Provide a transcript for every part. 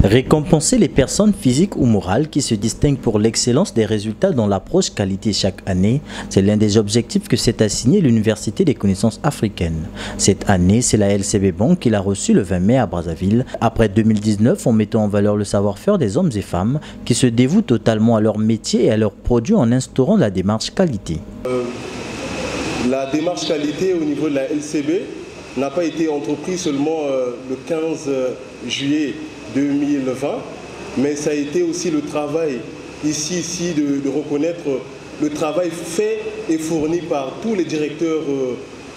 Récompenser les personnes physiques ou morales qui se distinguent pour l'excellence des résultats dans l'approche qualité chaque année, c'est l'un des objectifs que s'est assigné l'Université des connaissances africaines. Cette année, c'est la LCB Bank qui l'a reçu le 20 mai à Brazzaville, après 2019 en mettant en valeur le savoir-faire des hommes et femmes qui se dévouent totalement à leur métier et à leurs produits en instaurant la démarche qualité. La démarche qualité au niveau de la LCB n'a pas été entreprise seulement le 15 juillet 2020, mais ça a été aussi le travail ici de reconnaître le travail fait et fourni par tous les directeurs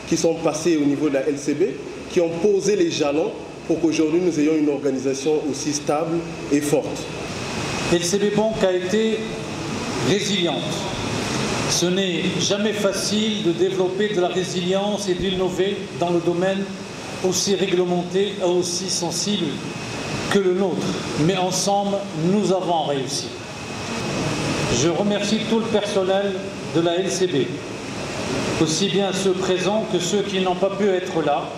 qui sont passés au niveau de la LCB, qui ont posé les jalons pour qu'aujourd'hui nous ayons une organisation aussi stable et forte. LCB Bank a été résiliente. Ce n'est jamais facile de développer de la résilience et d'innover dans le domaine aussi réglementé et aussi sensible que le nôtre. Mais ensemble, nous avons réussi. Je remercie tout le personnel de la LCB, aussi bien ceux présents que ceux qui n'ont pas pu être là,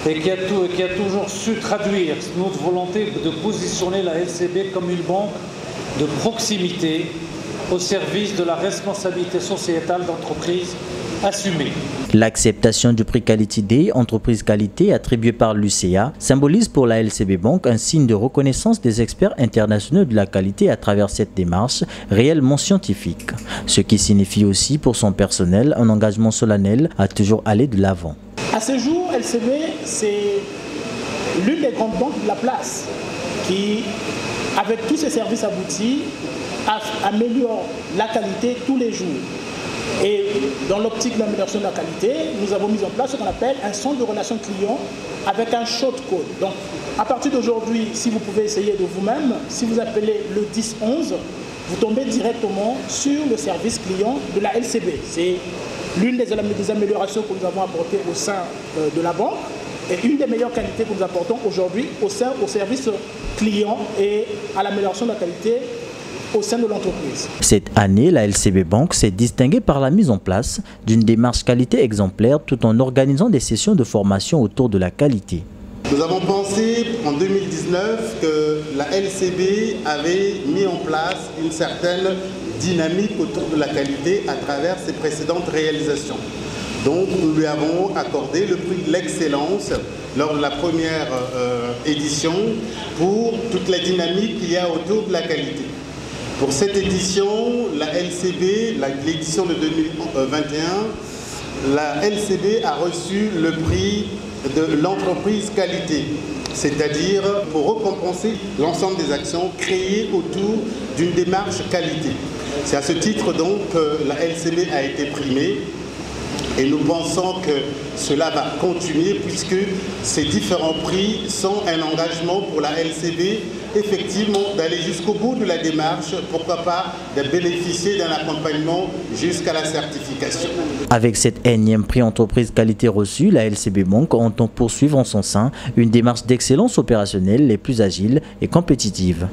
et qui a toujours su traduire notre volonté de positionner la LCB comme une banque de proximité au service de la responsabilité sociétale d'entreprise assumée. L'acceptation du prix Quality Day, entreprise qualité attribué par l'UCA, symbolise pour la LCB Bank un signe de reconnaissance des experts internationaux de la qualité à travers cette démarche réellement scientifique. Ce qui signifie aussi pour son personnel un engagement solennel à toujours aller de l'avant. À ce jour, LCB, c'est l'une des grandes banques de la place qui, avec tous ses services aboutis, améliore la qualité tous les jours. Et dans l'optique de l'amélioration de la qualité, nous avons mis en place ce qu'on appelle un centre de relations clients avec un shortcode. Donc, à partir d'aujourd'hui, si vous pouvez essayer de vous-même, si vous appelez le 1011, vous tombez directement sur le service client de la LCB. C'est l'une des améliorations que nous avons apportées au sein de la banque et une des meilleures qualités que nous apportons aujourd'hui au service client et à l'amélioration de la qualité au sein de l'entreprise. Cette année, la LCB Bank s'est distinguée par la mise en place d'une démarche qualité exemplaire tout en organisant des sessions de formation autour de la qualité. Nous avons pensé en 2019 que la LCB avait mis en place une certaine dynamique autour de la qualité à travers ses précédentes réalisations. Donc nous lui avons accordé le prix de l'excellence lors de la première édition pour toute la dynamique qu'il y a autour de la qualité. Pour cette édition, la LCB, l'édition de 2021, la LCB a reçu le prix de l'entreprise qualité, c'est-à-dire pour récompenser l'ensemble des actions créées autour d'une démarche qualité. C'est à ce titre donc que la LCB a été primée. Et nous pensons que cela va continuer puisque ces différents prix sont un engagement pour la LCB, effectivement, d'aller jusqu'au bout de la démarche, pourquoi pas de bénéficier d'un accompagnement jusqu'à la certification. Avec cet énième prix entreprise qualité reçu, la LCB Bank entend poursuivre en son sein une démarche d'excellence opérationnelle les plus agiles et compétitives.